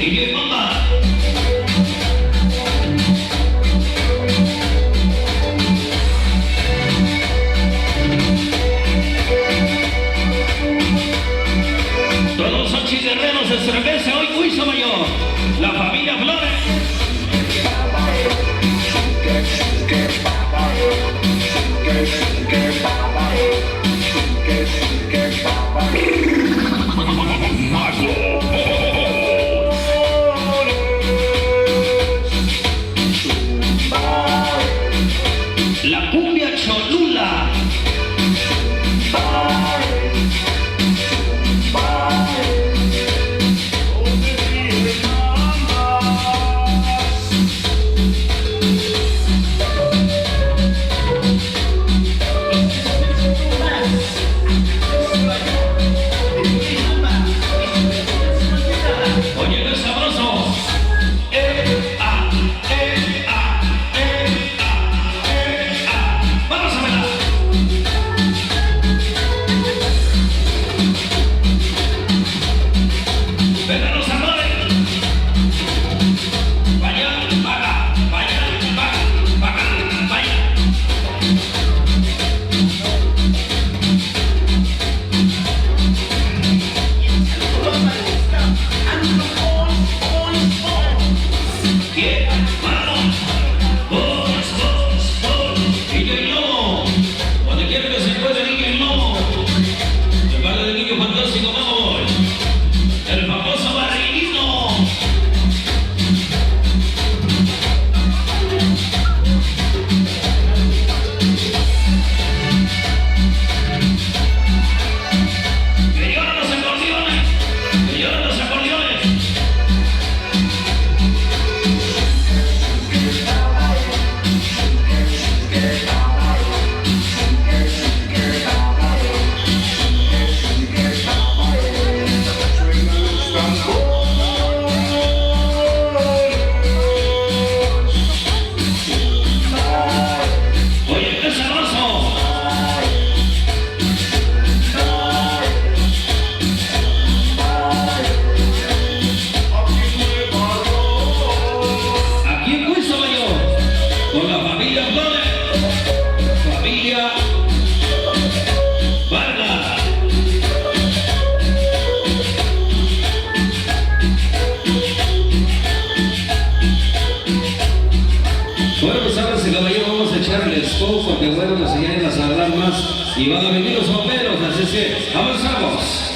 Y yo, mamá. Todos son chiguerreros, se estremece hoy Huizo Mayor. La familia Flores. La cumbia Cholula. Oye, qué sabroso. Vamos a verla. Vengan los amores. Vaya, vaga, vaya, vaga, vaga, vaya. Yeah, vamos. Niño y Lomo. Cuando quiera que se encuentre Niño y Lomo. El barrio de Niño Fantástico, vamos. El famoso barriguito. Que lloran los acordeones. Que lloran los acordeones. Oye, qué sabroso. Aquí en Huizo Mayor, con la familia Flores, familia Vargas. Bueno, pues ahora sí, caballero, vamos a echarle escopo porque bueno, nos siguen a saludar más y van a venir los bomberos, así es que avanzamos.